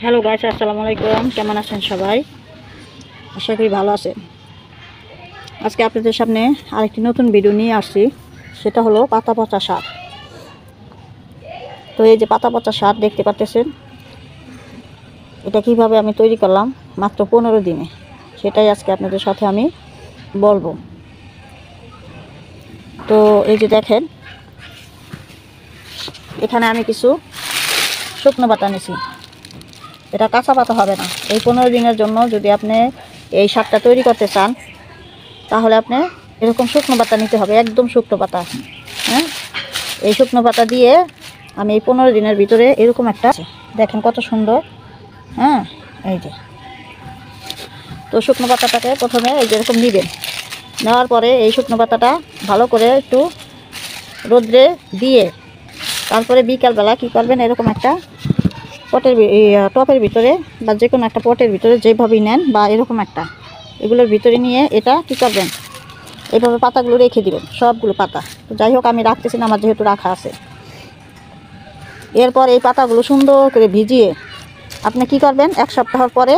Hello guys, আসসালামু আলাইকুম। কেমন আছেন সবাই? আশা করি ভালো আছেন। আজকে আপনাদের সামনে আরেকটি নতুন ভিডিও নিয়ে আসছি। সেটা হলো পাতা পচা সার। তো এই যে পাতা পচা সার দেখতে পাচ্ছেন, এটা কিভাবে আমি তৈরি করলাম মাত্র 15 দিনে, সেটাই আজকে আপনাদের সাথে আমি বলবো। তো এই যে দেখেন, এখানে আমি কিছু শুকনো পাতা নিয়েছি। এটা কাঁচা পাতা হবে না। এই 15 দিনের জন্য যদি আপনি এই সারটা তৈরি করতে চান, তাহলে আপনি এরকম শুকনো পাতা নিতে হবে, একদম শুকনো পাতা। হ্যাঁ, এই শুকনো পাতা দিয়ে আমি এই 15 দিনের ভিতরে এরকম একটা, দেখেন কত সুন্দর। হ্যাঁ, এই যে, তো শুকনো পাতাটাকে প্রথমে এই যেরকম নেবেন। নেওয়ার পরে এই শুকনো পাতাটা ভালো করে একটু রোদ্রে দিয়ে তারপরে বিকালবেলা কী করবেন, এরকম একটা টপের ভিতরে বা যে কোনো একটা পটের ভিতরে যেভাবেই নেন, বা এরকম একটা এগুলোর ভিতরে নিয়ে এটা কী করবেন, এইভাবে পাতাগুলো রেখে দিবেন, সবগুলো পাতা। তো যাই হোক, আমি রাখতেছি না, আমার যেহেতু রাখা আছে। এরপর এই পাতাগুলো সুন্দর করে ভিজিয়ে আপনি কি করবেন, 1 সপ্তাহ পরে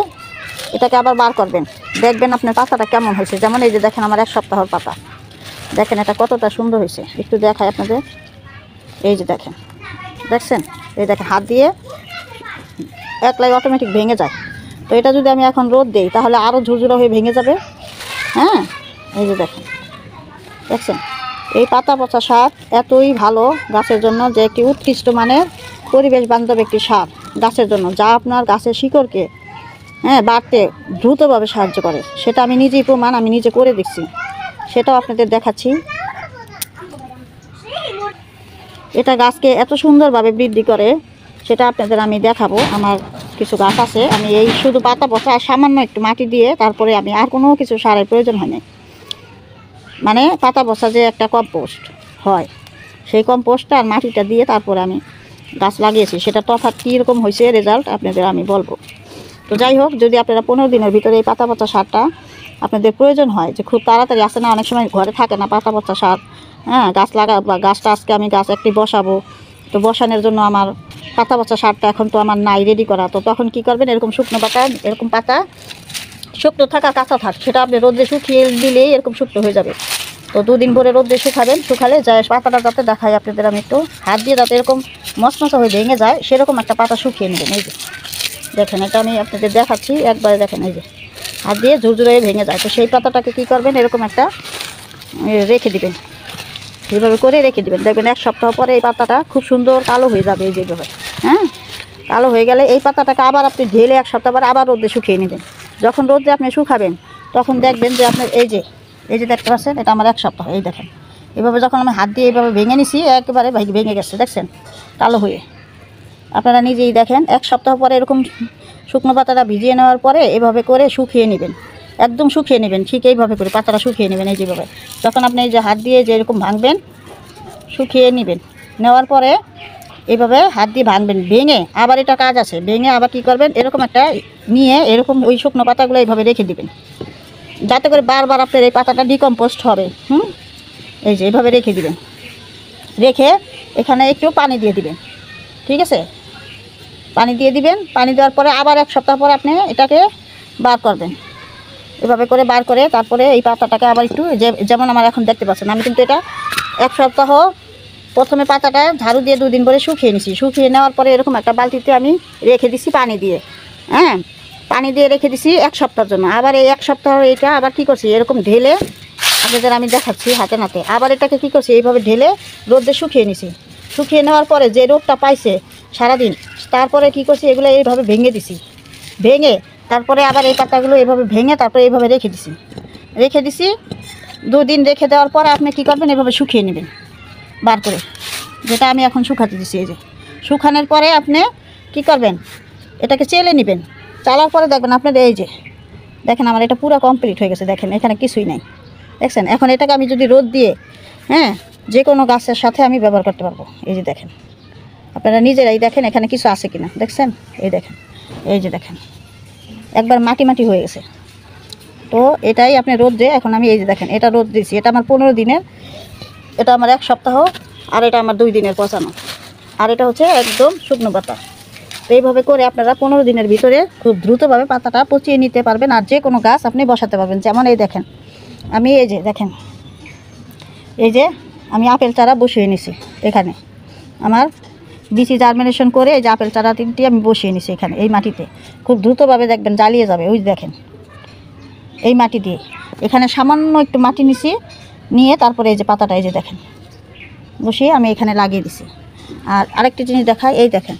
এটাকে আবার বার করবেন। দেখবেন আপনার পাতাটা কেমন হয়েছে। যেমন এই যে দেখেন, আমার 1 সপ্তাহর পাতা, দেখেন এটা কতটা সুন্দর হয়েছে। একটু দেখাই আপনাদের। এই যে দেখেন, দেখছেন? এই দেখেন, হাত দিয়ে একলাই অটোমেটিক ভেঙে যায়। তো এটা যদি আমি এখন রোদ দিই, তাহলে আরও ঝুরঝুরা হয়ে ভেঙে যাবে। হ্যাঁ, এই যে দেখেন, দেখছেন? এই পাতা পচা সার এতই ভালো গাছের জন্য, যে একটি উৎকৃষ্ট মানের পরিবেশ বান্ধব একটি সার গাছের জন্য, যা আপনার গাছের শিকড়কে বাড়তে দ্রুতভাবে সাহায্য করে। সেটা আমি নিজেই প্রমাণ, আমি নিজে করে দেখছি, সেটাও আপনাদের দেখাচ্ছি। এটা গাছকে এত সুন্দরভাবে বৃদ্ধি করে, সেটা আপনাদের আমি দেখাবো। আমার কিছু গাছ আছে, আমি এই শুধু পাতা পচা আর সামান্য একটু মাটি দিয়ে, তারপরে আমি আর কোনো কিছু সারের প্রয়োজন হয় না। মানে পাতা পচা যে একটা কম্পোস্ট হয়, সেই কম্পোস্টটা আর মাটিটা দিয়ে তারপরে আমি গাছ লাগিয়েছি। সেটা তফাৎ কীরকম হয়েছে রেজাল্ট আপনাদের আমি বলবো। তো যাই হোক, যদি আপনারা 15 দিনের ভিতরে এই পাতা পচা সারটা আপনাদের প্রয়োজন হয়, যে খুব তাড়াতাড়ি আসে না, অনেক সময় ঘরে থাকে না পাতা পচা সার, গাছ লাগা বা গাছটা আজকে আমি গাছ একটি বসাবো, তো বসানোর জন্য আমার পাতা পচা সারটা এখন তো আমার নাই রেডি করা। তো তখন কি করবেন, এরকম শুকনো পাতা, এরকম পাতা শুকনো থাকা কাঁচা থাক, সেটা আপনি রোদে শুকিয়ে দিলেই এরকম শুকনো হয়ে যাবে। তো 2 দিন ভরে রোদে শুকাবেন, শুকালে যায় পাতাটা যাতে দেখায় আপনাদের, আমি একটু হাত দিয়ে যাতে এরকম মচমচা হয়ে ভেঙে যায়, সেরকম একটা পাতা শুকিয়ে নেবেন। এই যে দেখেন, এটা আমি আপনাদের দেখাচ্ছি, একবারে দেখেন, এই যে হাত দিয়ে ঝুরঝুরে ভেঙে যায়। তো সেই পাতাটাকে কী করবেন, এরকম একটা রেখে দিবেন, এইভাবে করে রেখে দিবেন। দেখবেন 1 সপ্তাহ পরে এই পাতাটা খুব সুন্দর কালো হয়ে যাবে। এই যেভাবে, কালো হয়ে গেলে এই পাতাটাকে আবার আপনি ঢেলে 1 সপ্তাহ পরে আবার রোদে শুকিয়ে নেবেন। যখন রোদে আপনি শুকাবেন, তখন দেখবেন যে আপনার এই যে দেখতে পাচ্ছেন, এটা আমার 1 সপ্তাহ। এই দেখেন, এভাবে যখন আমি হাত দিয়ে এইভাবে ভেঙে নিছি, একেবারে ভেঙে গেছে, দেখছেন, কালো হয়ে। আপনারা নিজেই দেখেন, 1 সপ্তাহ পরে এরকম শুকনো পাতাটা ভিজিয়ে নেওয়ার পরে এভাবে করে শুকিয়ে নেবেন, একদম শুকিয়ে নেবেন। ঠিক এইভাবে করে পাতাটা শুকিয়ে নেবেন। এই যেভাবে যখন আপনি এই যে হাত দিয়ে যে এরকম ভাঙবেন, শুকিয়ে নেবেন, নেওয়ার পরে এইভাবে হাত দিয়ে ভাঙবেন। ভেঙে আবার, এটা কাজ আছে, ভেঙে আবার কী করবেন, এরকম একটা নিয়ে এরকম ওই শুকনো পাতাগুলো এইভাবে রেখে দিবেন, যাতে করে বারবার আপনার এই পাতাটা ডিকম্পোস্ট হবে। এই যে এইভাবে রেখে দিবেন, রেখে এখানে একটু পানি দিয়ে দিবেন। ঠিক আছে, পানি দিয়ে দিবেন। পানি দেওয়ার পরে আবার 1 সপ্তাহ পরে আপনি এটাকে বার করবেন। এভাবে করে বার করে তারপরে এই পাতাটাকে আবার একটু, যেমন আমার এখন দেখতে পাচ্ছেন, আমি কিন্তু এটা 1 সপ্তাহ প্রথমে পাতাটা ঝাড়ু দিয়ে 2 দিন পরে শুকিয়ে নিছি। শুকিয়ে নেওয়ার পরে এরকম একটা বালতিতে আমি রেখে দিছি পানি দিয়ে। পানি দিয়ে রেখে দিছি 1 সপ্তাহের জন্য। আবার এই 1 সপ্তাহ এটা আবার কী করছি, এরকম ঢেলে আপনাদের আমি দেখাচ্ছি হাতে নাতে। আবার এটাকে কী করছি, এইভাবে ঢেলে রোদে শুকিয়ে নিছি। শুকিয়ে নেওয়ার পরে যে রোদটা পাইছে সারাদিন, তারপরে কী করছি, এগুলো এইভাবে ভেঙে দিছি। ভেঙে তারপরে আবার এই পাতাগুলো এইভাবে ভেঙে তারপরে এইভাবে রেখে দিছি। 2 দিন রেখে দেওয়ার পরে আপনি কী করবেন, এভাবে শুকিয়ে নেবেন বার করে, যেটা আমি এখন শুকাতে দিছি। এই যে শুকানোর পরে আপনি কী করবেন, এটাকে চেলে নেবেন। চালার পরে দেখবেন আপনার, এই যে দেখেন, আমার এটা পুরো কমপ্লিট হয়ে গেছে। দেখেন, এখানে কিছুই নাই, দেখছেন? এখন এটাকে আমি যদি রোদ দিয়ে যে কোনো গাছের সাথে আমি ব্যবহার করতে পারবো। এই যে দেখেন, আপনারা নিজেরাই দেখেন এখানে কিছু আছে কিনা, দেখছেন? এই দেখেন, এই যে দেখেন, একবার মাটি হয়ে গেছে। তো এটাই আপনি রোদ দিয়ে, এখন আমি এই যে দেখেন, এটা রোদ দিয়েছি, এটা আমার 15 দিনের, এটা আমার 1 সপ্তাহ, আর এটা আমার 2 দিনের পচানো, আর এটা হচ্ছে একদম শুকনো পাতা। তো এইভাবে করে আপনারা 15 দিনের ভিতরে খুব দ্রুতভাবে পাতাটা পচিয়ে নিতে পারবেন, আর যে কোনো গাছ আপনি বসাতে পারবেন। যেমন এই দেখেন, আমি এই যে দেখেন, এই যে আমি আপেল চারা বসিয়ে নিছি এখানে, আমার বিচি জার্মিনেশন করে এই যে আপেল চারা 3টি আমি বসিয়ে নিছি এখানে এই মাটিতে। খুব দ্রুতভাবে দেখবেন জ্বালিয়ে যাবে। ওই দেখেন এই মাটি দিয়ে এখানে সামান্য একটু মাটি নিছি, নিয়ে তারপরে এই যে পাতাটা এই যে দেখেন বসিয়ে আমি এখানে লাগিয়ে দিছি। আর আরেকটি জিনিস দেখাই, এই দেখেন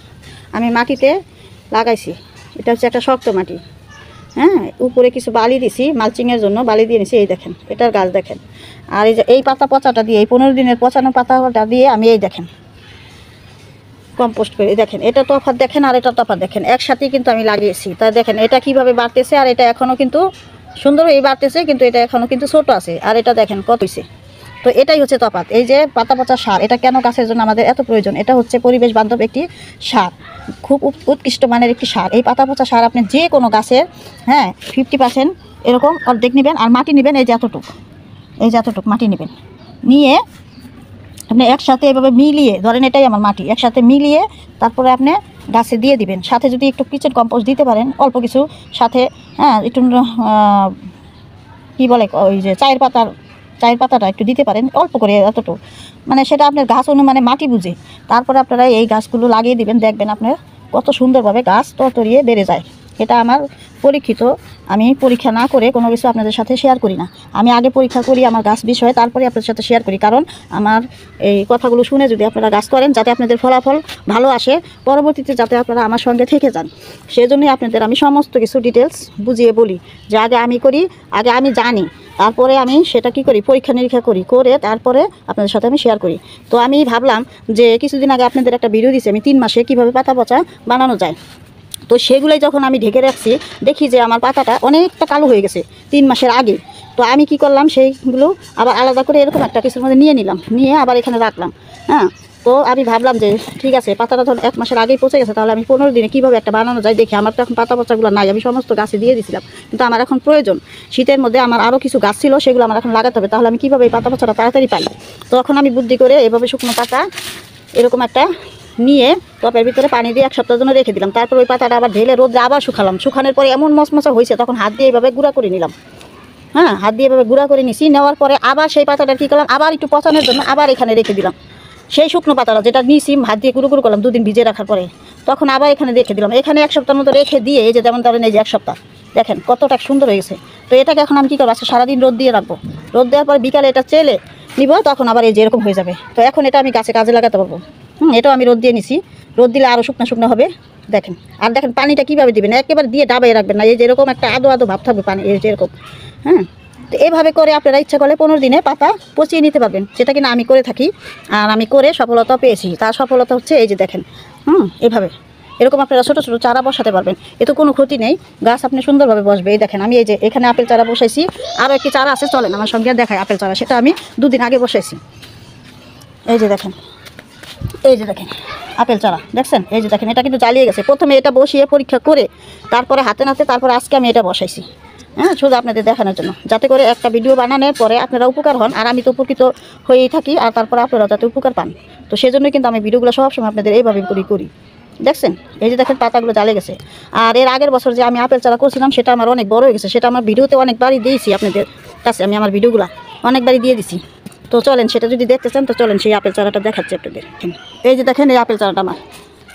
আমি মাটিতে লাগাইছি, এটা হচ্ছে একটা শক্ত মাটি, হ্যাঁ, উপরে কিছু বালি দিছি মালচিংয়ের জন্য, বালি দিয়ে নিছি। এই দেখেন এটার গাছ দেখেন। আর এই যে এই পাতা পচাটা দিয়ে, এই 15 দিনের পচানো পাতাটা দিয়ে আমি এই দেখেন কম্পোস্ট করে, দেখেন এটা তফাৎ দেখেন আর এটা তফাৎ দেখেন, একসাথেই কিন্তু আমি লাগিয়েছি। তাই দেখেন এটা কিভাবে বাড়তেছে, আর এটা এখনও কিন্তু সুন্দরই বাড়তেছে, কিন্তু এটা এখনও কিন্তু ছোট আছে, আর এটা দেখেন কত হয়েছে। তো এটাই হচ্ছে তফাৎ। এই যে পাতা পচা সার, এটা কেন গাছের জন্য আমাদের এত প্রয়োজন, এটা হচ্ছে পরিবেশ বান্ধব একটি সার, খুব উৎকৃষ্ট মানের একটি সার। এই পাতা পচা সার আপনি যে কোনো গাছের, হ্যাঁ, 50% এরকম অর্ধেক নেবেন, আর মাটি নেবেন এই যে এতটুকু, এই যে এতটুকু মাটি নেবেন, নিয়ে আপনি একসাথে এভাবে মিলিয়ে, ধরেন এটাই আমার মাটি, একসাথে মিলিয়ে তারপরে আপনি গাছে দিয়ে দিবেন। সাথে যদি একটু কিচেন কম্পোস্ট দিতে পারেন অল্প কিছু, সাথে হ্যাঁ একটু কী বলে ওই যে চায়ের পাতাটা একটু দিতে পারেন অল্প করে, এতটুকু মানে সেটা আপনার গাছ অনুমানে মাটি বুঝে তারপরে আপনারা এই গাছগুলো লাগিয়ে দিবেন। দেখবেন আপনার কত সুন্দরভাবে গাছ তরতরিয়ে বেড়ে যায়। এটা আমার পরীক্ষিত, আমি পরীক্ষা না করে কোনো কিছু আপনাদের সাথে শেয়ার করি না। আমি আগে পরীক্ষা করি আমার গাছ বিষয়ে, তারপরে আপনাদের সাথে শেয়ার করি। কারণ আমার এই কথাগুলো শুনে যদি আপনারা গাছ করেন, যাতে আপনাদের ফলাফল ভালো আসে, পরবর্তীতে যাতে আপনারা আমার সঙ্গে থেকে যান, সেজন্যই আপনাদের আমি সমস্ত কিছু ডিটেলস বুঝিয়ে বলি, যে আগে আমি করি, আগে আমি জানি, তারপরে আমি সেটা কি করি, পরীক্ষা নিরীক্ষা করি, করে তারপরে আপনাদের সাথে আমি শেয়ার করি। তো আমি ভাবলাম যে কিছুদিন আগে আপনাদের একটা ভিডিও দিয়েছি আমি 3 মাসে কীভাবে পাতা পচা বানানো যায়। তো সেগুলোই যখন আমি ঢেকে রাখছি, দেখি যে আমার পাতাটা অনেকটা কালো হয়ে গেছে 3 মাসের আগে। তো আমি কি করলাম, সেইগুলো আবার আলাদা করে এরকম একটা কিছুর মধ্যে নিয়ে নিলাম, নিয়ে আবার এখানে রাখলাম। হ্যাঁ, তো আমি ভাবলাম যে ঠিক আছে, পাতাটা ধরুন 1 মাসের আগেই পচে গেছে, তাহলে আমি 15 দিনে কীভাবে একটা বানানো যায় দেখি। আমার তো এখন পাতা পচাগুলো নাই, আমি সমস্ত গাছে দিয়ে দিয়েছিলাম, কিন্তু আমার এখন প্রয়োজন। শীতের মধ্যে আমার আরও কিছু গাছ ছিল, সেগুলো আমার এখন লাগাতে হবে, তাহলে আমি কীভাবে এই পাতা পচাটা তাড়াতাড়ি পাই। তখন আমি বুদ্ধি করে এভাবে শুকনো পাতা এরকম একটা নিয়ে টপের ভিতরে পানি দিয়ে 1 সপ্তাহের জন্য রেখে দিলাম। তারপর ওই পাতাটা আবার ঢেলে রোদে আবার শুকালাম। শুকানোর পরে এমন মচমচা হয়েছে, তখন হাত দিয়ে এইভাবে গুঁড়া করে নিলাম। হ্যাঁ, হাত দিয়ে এভাবে গুঁড়া করে নিছি। নেওয়ার পরে আবার সেই পাতাটা কী করলাম, আবার একটু পচানোর জন্য আবার এখানে রেখে দিলাম। সেই শুকনো পাতাটা যেটা নিয়েছি হাত দিয়ে গুঁড়ো করলাম 2 দিন ভিজে রাখার পরে, তখন আবার এখানে রেখে দিলাম। এখানে 1 সপ্তাহের মতো রেখে দিয়ে, এই যে যেমন ধরেন এই যে 1 সপ্তাহ, দেখেন কতটা সুন্দর হয়ে গেছে। তো এটাকে এখন আমি কী করবো, আজকে সারাদিন রোদ দিয়ে রাখবো। রোদ দেওয়ার পরে বিকালে এটা চেলে নিব, তখন আবার এই যে এরকম হয়ে যাবে। তো এখন এটা আমি গাছে কাজে লাগাতে পারবো। এটাও আমি রোদ দিয়ে নিছি, রোদ দিলে আরও শুকনো শুকনো হবে। দেখেন, আর দেখেন পানিটা কীভাবে দিবেন, একেবারে দিয়ে ডাবাই রাখবেন না, এই যে এরকম একটা আদো আদো ভাব থাকবে পানি, এই যে এরকম। হ্যাঁ, তো এভাবে করে আপনারা ইচ্ছা করলে 15 দিনে পাতা পচিয়ে নিতে পারবেন, যেটা কিনা আমি করে থাকি, আর আমি করে সফলতা পেয়েছি। তার সফলতা হচ্ছে এই যে দেখেন, এভাবে এরকম আপনারা ছোটো ছোটো চারা বসাতে পারবেন, এতে কোনো ক্ষতি নেই, গাছ আপনি সুন্দরভাবে বসবে। এই দেখেন আমি এই যে এখানে আপেল চারা বসাইছি, আরও একটি চারা আছে, চলেন আমার সঙ্গে দেখায় আপেল চারা, সেটা আমি 2 দিন আগে বসাইছি। এই যে দেখেন, এই যে দেখেন আপেল চারা দেখছেন, এই যে দেখেন এটা কিন্তু জ্বালিয়ে গেছে। প্রথমে এটা বসিয়ে পরীক্ষা করে তারপরে হাতে নাতে তারপরে আজকে আমি এটা বসাইছি, হ্যাঁ, শুধু আপনাদের দেখানোর জন্য, যাতে করে একটা ভিডিও বানানোর পরে আপনারা উপকার হন, আর আমি তো উপকৃত হয়েই থাকি, আর তারপরে আপনারা যাতে উপকার পান। তো সেজন্যই কিন্তু আমি ভিডিওগুলো সবসময় আপনাদের এইভাবে করি। দেখছেন, এই যে দেখেন পাতাগুলো জ্বালে গেছে। আর এর আগের বছর যে আমি আপেল চারা করছিলাম, সেটা আমার অনেক বড় হয়ে গেছে, সেটা আমার ভিডিওতে অনেকবারই দিয়েছি আপনাদের কাছে, আমি আমার ভিডিওগুলো অনেকবারই দিয়ে দিছি। তো চলেন সেটা যদি দেখতে চান, তো চলেন সেই আপেল চারাটা দেখাচ্ছি আপনাদের। এই যে দেখেন এই আপেল চারাটা আমার,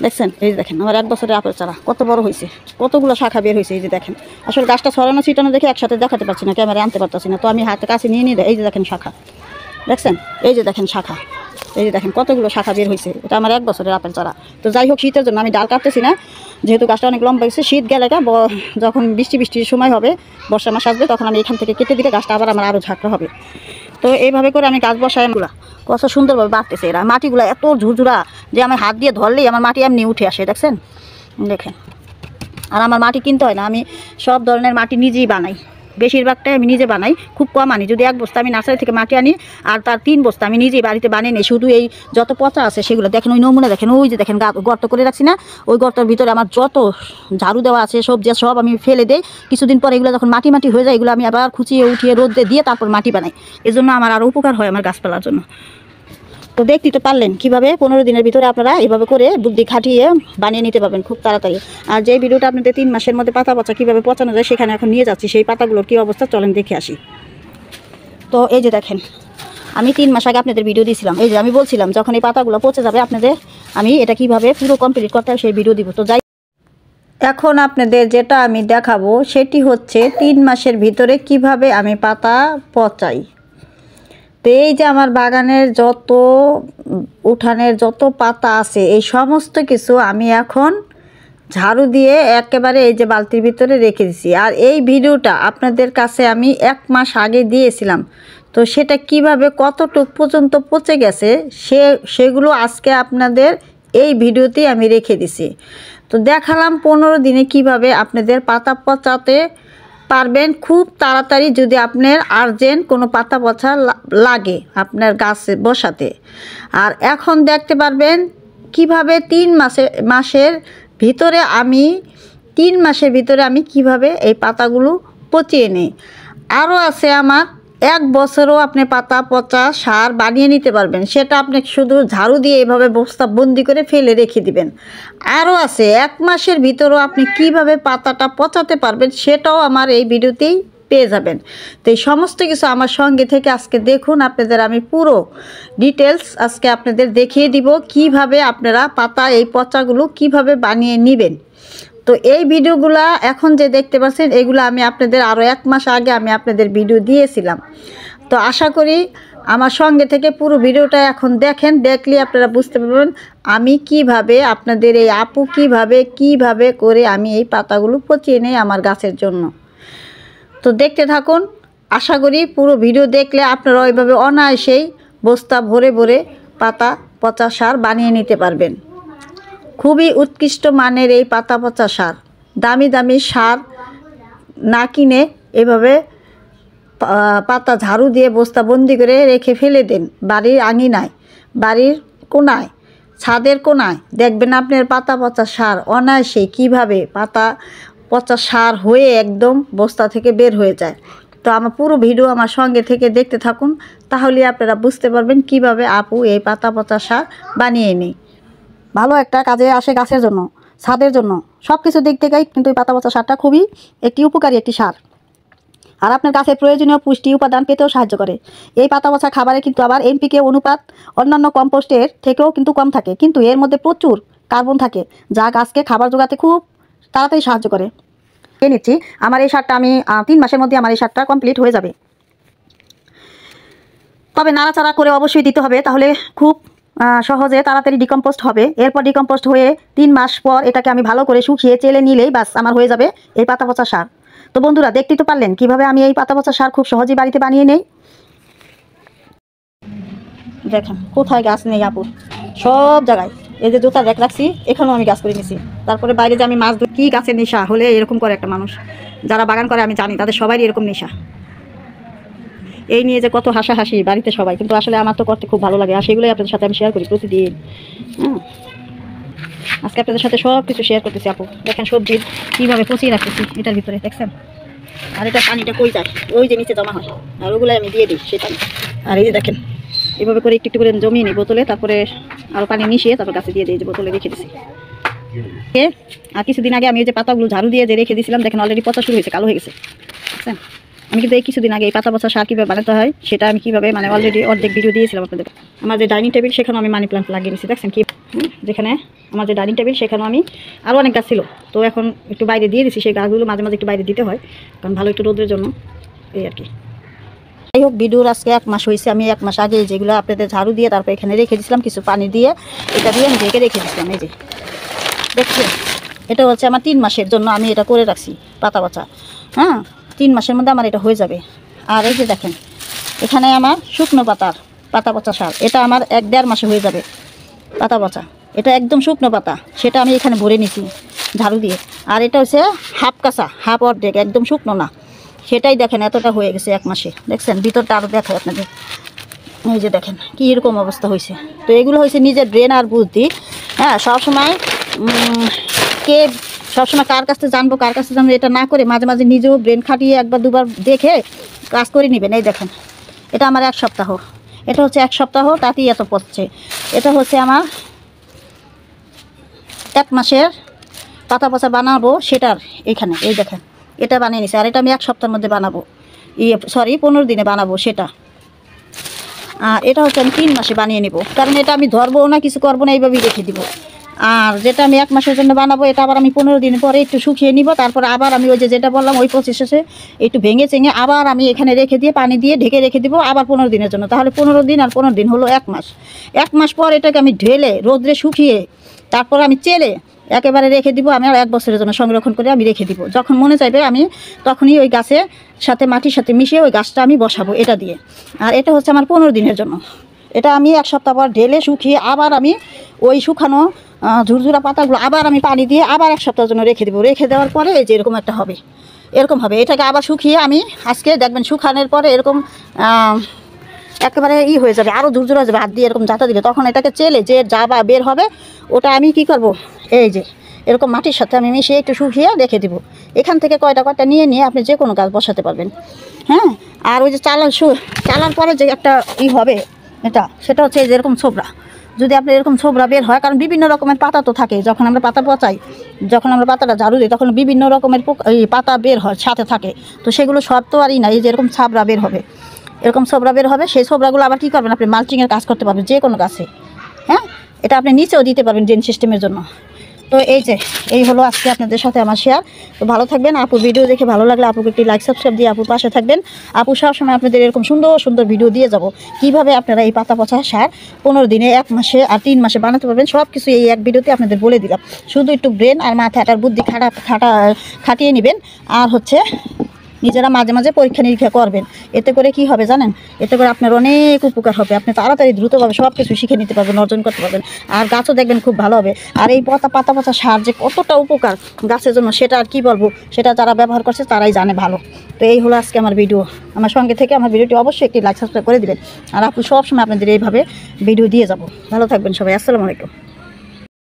দেখছেন, এই যে দেখেন আমার 1 বছরের আপেল চারা কত বড় হয়েছে, কতগুলো শাখা বের হয়েছে। এই যে দেখেন, আসলে গাছটা ছড়ানো ছিটানো দেখে একসাথে দেখাতে পারছি না, ক্যামেরায় আনতে পারতেছি না, তো আমি হাতে কাছে নিয়ে এই যে দেখেন শাখা, দেখছেন, এই যে দেখেন শাখা, এই যে দেখেন কতগুলো শাখা বের হয়েছে। এটা আমার 1 বছরের আপেল চারা। তো যাই হোক, শীতের জন্য আমি ডাল কাটতেছি না, যেহেতু গাছটা অনেক লম্বা হয়েছে। শীত গেলে যখন বৃষ্টির সময় হবে, বর্ষা মাস আসবে, তখন আমি এখান থেকে কেটে দিলে গাছটা আবার আমার আরও ঝাঁকড়া হবে। তো এইভাবে করে আমি গাছ বসাই, কত সুন্দরভাবে বাড়তেছে। এরা মাটিগুলো এত ঝুরঝুরা যে আমার হাত দিয়ে ধরলেই আমার মাটি এমনি উঠে আসে, দেখছেন, দেখেন। আর আমার মাটি কিনতে হয় না, আমি সব ধরনের মাটি নিজেই বানাই, বেশিরভাগটাই আমি নিজে বানাই, খুব কম আনি। যদি 1 বস্তা আমি নার্সারি থেকে মাটি আনি, আর তার 3 বস্তা আমি নিজেই বাড়িতে বানিয়ে নিই। শুধু এই যত পচা আছে সেগুলো দেখেন, ওই নমুনা দেখেন, ওই যে দেখেন গর্ত করে রাখছি না, ওই গর্তের ভিতরে আমার যত ঝাড়ু দেওয়া আছে সবজি সব আমি ফেলে দেই। কিছুদিন পরে এগুলো যখন মাটি হয়ে যায়, এগুলো আমি আবার খুঁচিয়ে উঠিয়ে রোদে দিয়ে তারপর মাটি বানাই। এজন্য আমার আরও উপকার হয় আমার গাছপালার জন্য। তো দেখতে তো পারলেন কীভাবে 15 দিনের ভিতরে আপনারা এভাবে করে বুদ্ধি খাটিয়ে বানিয়ে নিতে পারবেন খুব তাড়াতাড়ি। আর যে ভিডিওটা আপনাদের 3 মাসের মধ্যে পাতা পচা কীভাবে পচানো যায় সেখানে এখন নিয়ে যাচ্ছি। সেই পাতাগুলোর কী অবস্থা চলেন দেখে আসি। তো এই যে দেখেন, আমি 3 মাস আগে আপনাদের ভিডিও দিয়েছিলাম। এই যে আমি বলছিলাম যখন এই পাতাগুলো পচে যাবে আপনাদের আমি এটা কিভাবে পুরো কমপ্লিট করতে হয় সেই ভিডিও দিব। তো যাই, এখন আপনাদের যেটা আমি দেখাবো সেটি হচ্ছে 3 মাসের ভিতরে কিভাবে আমি পাতা পচাই। তো এই যে আমার বাগানের যত উঠানের যত পাতা আছে এই সমস্ত কিছু আমি এখন ঝাড়ু দিয়ে একেবারে এই যে বালতির ভিতরে রেখে দিছি। আর এই ভিডিওটা আপনাদের কাছে আমি 1 মাস আগে দিয়েছিলাম। তো সেটা কিভাবে কতটুক পর্যন্ত পচে গেছে সেগুলো আজকে আপনাদের এই ভিডিওতেই আমি রেখে দিছি। তো দেখালাম 15 দিনে কিভাবে আপনাদের পাতা পচাতে পারবেন খুব তাড়াতাড়ি, যদি আপনার আর্জেন্ট কোনো পাতা পচা লাগে আপনার গাছে বসাতে। আর এখন দেখতে পারবেন কিভাবে 3 মাসের ভিতরে আমি 3 মাসের ভিতরে আমি কিভাবে এই পাতাগুলো পচিয়ে নিই। আরও আছে আমার 1 বছরও আপনি পাতা পচা সার বানিয়ে নিতে পারবেন। সেটা আপনি শুধু ঝাড়ু দিয়ে এভাবে বস্তা বন্দি করে ফেলে রেখে দিবেন। আরও আছে 1 মাসের ভিতরেও আপনি কিভাবে পাতাটা পচাতে পারবেন সেটাও আমার এই ভিডিওতেই পেয়ে যাবেন। তো এই সমস্ত কিছু আমার সঙ্গে থেকে আজকে দেখুন, আপনাদের আমি পুরো ডিটেলস আজকে আপনাদের দেখিয়ে দিব কিভাবে আপনারা পাতা এই পচাগুলো কিভাবে বানিয়ে নেবেন। তো এই ভিডিওগুলা এখন যে দেখতে পাচ্ছেন এগুলো আমি আপনাদের আরও 1 মাস আগে আমি আপনাদের ভিডিও দিয়েছিলাম। তো আশা করি আমার সঙ্গে থেকে পুরো ভিডিওটা এখন দেখেন, দেখলে আপনারা বুঝতে পারবেন আমি কিভাবে আপনাদের এই আপু কিভাবে করে আমি এই পাতাগুলো পচিয়ে নেই আমার গাছের জন্য। তো দেখতে থাকুন, আশা করি পুরো ভিডিও দেখলে আপনারা ওইভাবে অনায়াসেই বস্তা ভরে ভরে পাতা পচা সার বানিয়ে নিতে পারবেন। খুবই উৎকৃষ্ট মানের এই পাতা পচা সার। দামি দামি সার না কিনে এভাবে পাতা ঝাড়ু দিয়ে বস্তা বন্দি করে রেখে ফেলে দেন বাড়ির আঙিনায়, বাড়ির কোনায়, ছাদের কোনায়, দেখবেন আপনার পাতা পচা সার অনায়াসেই কীভাবে পাতা পচা সার হয়ে একদম বস্তা থেকে বের হয়ে যায়। তো আমার পুরো ভিডিও আমার সঙ্গে থেকে দেখতে থাকুন, তাহলে আপনারা বুঝতে পারবেন কিভাবে আপু এই পাতা পচা সার বানিয়ে নেই। ভালো একটা কাজে আসে গাছের জন্য, ছাদের জন্য, সব কিছু দিক থেকেই কিন্তু এই পাতা পচা সারটা খুবই একটি উপকারী একটি সার। আর আপনার গাছের প্রয়োজনীয় পুষ্টি উপাদান পেতেও সাহায্য করে। এই পাতা পচা খাবারে কিন্তু আবার এনপিকে অনুপাত অন্যান্য কম্পোস্টের থেকেও কিন্তু কম থাকে, কিন্তু এর মধ্যে প্রচুর কার্বন থাকে যা গাছকে খাবার জোগাতে খুব তাড়াতাড়ি সাহায্য করে। এই নিচ্ছি আমার এই সারটা আমি 3 মাসের মধ্যে আমার এই সারটা কমপ্লিট হয়ে যাবে। তবে নাড়াচাড়া করে অবশ্যই দিতে হবে, তাহলে খুব সহজে তাড়াতাড়ি ডিকম্পোস্ট হবে। এরপর ডিকম্পোস্ট হয়ে 3 মাস পর এটাকে আমি ভালো করে শুকিয়ে চেলে নিলেই বাস আমার হয়ে যাবে এই পাতা পচা সার। তো বন্ধুরা দেখতেই তো পারলেন কিভাবে আমি এই পাতা পচা সার খুব সহজেই বাড়িতে বানিয়ে নেই। দেখেন কোথায় গাছ নেই আপুর, সব জায়গায়। এই যে জুতা রেখ রাখছি এখানেও আমি গাছ করে নিছি। তারপরে বাইরে যে আমি মাছ ধরি, কি গাছের নেশা হলে এরকম করে একটা মানুষ। যারা বাগান করে আমি জানি তাদের সবারই এরকম নেশা। এই নিয়ে যে কত হাসাহাসি বাড়িতে সবাই, কিন্তু আসলে আমার তো করতে খুব ভালো লাগে। আর সেগুলোই আপনাদের সাথে আমি শেয়ার করি প্রতিদিন। আজকে আপনাদের সাথে সব কিছু শেয়ার করতেছি আপু। দেখেন সবজি কীভাবে পচিয়ে রাখতেছি এটার ভিতরে, দেখছেন। আর এটা পানিটা কই যায়, ওই যে নিচে জমা হয়, আর ওগুলো আমি দিয়ে দিই সেই পানি। আর এই যে দেখেন এভাবে করে একটু একটু করে জমিয়ে নিই বোতলে, তারপরে আরও পানি মিশিয়ে তারপর গাছে দিয়ে দিই, যে বোতলে রেখে দিছি। আর কিছুদিন আগে আমি ওই যে পাতাগুলো ঝাড়ু দিয়ে যে রেখে দিয়েছিলাম, দেখেন অলরেডি পচা শুরু হয়েছে, কালো হয়ে গেছে, বুঝছেন। আমি কিন্তু এই কিছুদিন আগে এই পাতা পচা সার কীভাবে বানাতে হয় সেটা আমি কীভাবে মানে অলরেডি অর্ধেক ভিডিও দিয়েছিলাম আপনাদের। আমার যে ডাইনিং টেবিল সেখানেও আমি মানি প্লান্ট লাগিয়ে দিয়েছি, দেখছেন কি। যেখানে আমার যে ডাইনিং টেবিল সেখানেও আমি আরও অনেক গাছ ছিল, তো এখন একটু বাইরে দিয়ে দিচ্ছি। সেই গাছগুলো মাঝে মাঝে একটু বাইরে দিতে হয়, কারণ ভালো একটু রোদের জন্য, এই আর কি। যাই হোক, ভিডিওর আজকে 1 মাস হয়েছে। আমি 1 মাস আগে যেগুলো আপনাদের ঝাড়ু দিয়ে তারপর এখানে রেখে দিয়েছিলাম, কিছু পানি দিয়ে এটা দিয়ে আমি ঢেকে রেখে দিয়েছিলাম। এই যে দেখছেন, এটা হচ্ছে আমার 3 মাসের জন্য আমি এটা করে রাখছি পাতা পচা। 3 মাসের মধ্যে আমার এটা হয়ে যাবে। আর এই যে দেখেন এখানে আমার শুকনো পাতা পচা সার, এটা আমার 1-1.5 মাসে হয়ে যাবে পাতা পচা। এটা একদম শুকনো পাতা, সেটা আমি এখানে ভরে নিছি ঝাড়ু দিয়ে। আর এটা হচ্ছে হাফ কাঁচা, হাফ অর্ধেক, একদম শুকনো না, সেটাই দেখেন এতটা হয়ে গেছে 1 মাসে। দেখছেন ভিতরটা আরও দেখো আপনাদের, এই যে দেখেন কী এরকম অবস্থা হয়েছে। তো এগুলো হয়েছে নিজের ব্রেন আর বুদ্ধি। সবসময় কার কাছে জানবো এটা না করে মাঝে মাঝে নিজেও ব্রেন খাটিয়ে 1-2 বার দেখে কাজ করে নেবেন। এই দেখেন এটা আমার 1 সপ্তাহ, এটা হচ্ছে 1 সপ্তাহ, তাতেই এত পচছে। এটা হচ্ছে আমার 1 মাসের পাতা পচা বানাবো সেটার এখানে এই দেখেন এটা বানিয়ে নিছি। আর এটা আমি 1 সপ্তাহের মধ্যে বানাবো, 15 দিনে বানাবো সেটা। আর এটা হচ্ছে আমি 3 মাসে বানিয়ে নিব, কারণ এটা আমি ধরবো না, কিছু করবো না, এইভাবেই রেখে দিব। আর যেটা আমি 1 মাসের জন্য বানাবো এটা আবার আমি 15 দিন পরে একটু শুকিয়ে নিব, তারপর আবার আমি ওই যেটা বললাম ওই প্রসেসে একটু ভেঙে চেঙে আবার আমি এখানে রেখে দিয়ে পানি দিয়ে ঢেকে রেখে দিব আবার 15 দিনের জন্য। তাহলে 15 দিন আর 15 দিন হলো 1 মাস। 1 মাস পর এটাকে আমি ঢেলে রোদ্রে শুকিয়ে তারপর আমি চেলে একেবারে রেখে দিব। আমি আর 1 বছরের জন্য সংরক্ষণ করে আমি রেখে দিব। যখন মনে চাইবে আমি তখনই ওই গাছের সাথে মাটির সাথে মিশিয়ে ওই গাছটা আমি বসাবো এটা দিয়ে। আর এটা হচ্ছে আমার 15 দিনের জন্য। এটা আমি 1 সপ্তাহ পর ঢেলে শুকিয়ে আবার আমি ওই শুকানো ঝুরঝুরা পাতাগুলো আবার আমি পানি দিয়ে আবার 1 সপ্তাহের জন্য রেখে দেবো। রেখে দেওয়ার পরে এই যে এরকম একটা হবে, এরকম হবে। এটাকে আবার শুকিয়ে আমি আজকে দেখবেন শুকানোর পরে এরকম একেবারে হয়ে যাবে, আরও ঝুরঝুরা যাবে, হাত দিয়ে এরকম জাতা দিবে। তখন এটাকে চেলে যে যা বা বের হবে ওটা আমি কি করব, এই যে এরকম মাটির সাথে আমি মিশিয়ে একটু শুকিয়ে রেখে দিব। এখান থেকে কয়টা নিয়ে আপনি যে কোনো গাছ বসাতে পারবেন। হ্যাঁ, আর ওই যে চালার পরে যে একটা হবে সেটা হচ্ছে এই যে এরকম ছোবরা। যদি আপনি এরকম ছোবরা বের হয়, কারণ বিভিন্ন রকমের পাতা তো থাকে, যখন আমরা পাতা পচাই, যখন আমরা পাতাটা ঝাড়ু দিই তখন বিভিন্ন রকমের পাতা বের হয় সাথে থাকে। তো সেগুলো সব তো আরই না, এই যে এরকম ছাবড়া বের হবে, এরকম ছোবরা বের হবে। সেই ছোবরাগুলো আবার কী করবেন, আপনি মালচিংয়ের কাজ করতে পারবেন যে কোনো গাছে। হ্যাঁ, এটা আপনি নিচেও দিতে পারবেন ড্রেন সিস্টেমের জন্য। তো এই হলো আজকে আপনাদের সাথে আমার শেয়ার। তো ভালো থাকবেন। আপুর ভিডিও দেখে ভালো লাগলে আপুকে একটি লাইক সাবস্ক্রাইব দিয়ে আপুর পাশে থাকবেন। আপু সবসময় আপনাদের এরকম সুন্দর সুন্দর ভিডিও দিয়ে যাব, কিভাবে আপনারা এই পাতা পচা সার 15 দিনে, 1 মাসে আর 3 মাসে বানাতে পারবেন। সব কিছু এই এক ভিডিওতে আপনাদের বলে দিলাম। শুধু একটু ব্রেন আর মাথাটার বুদ্ধি খাটিয়ে নেবেন। আর হচ্ছে নিজেরা মাঝে মাঝে পরীক্ষা নিরীক্ষা করবেন। এতে করে কি হবে জানেন, এতে করে আপনার অনেক উপকার হবে। আপনি তাড়াতাড়ি দ্রুতভাবে সব কিছু শিখে নিতে পারবেন, অর্জন করতে পারবেন। আর গাছও দেখবেন খুব ভালো হবে। আর এই পাতা পচা সার যে কতটা উপকার গাছের জন্য সেটা আর কি বলবো, সেটা যারা ব্যবহার করছে তারাই জানে ভালো। তো এই হলো আজকে আমার ভিডিও। আমার সঙ্গে থেকে আমার ভিডিওটি অবশ্যই একটি লাইক সাবস্ক্রাইব করে দিবেন। আর আপু সবসময় আপনাদের এইভাবে ভিডিও দিয়ে যাব। ভালো থাকবেন সবাই। আসসালামু আলাইকুম।